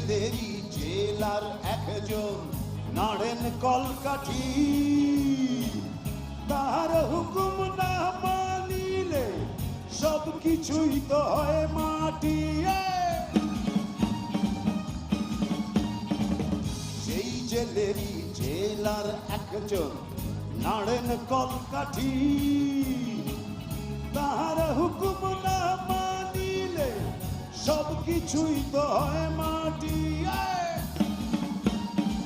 জেলেরই জেলার একজন নাড়েন কলকাঠি, তার হুকুম না মানিলে সব কিছুই তো হয় মাটি। সেই জেলেরই জেলার একজন নাড়েন কলকাঠি, তার হুকুম না মানিলে সব কিছুই তো হয় মাটি।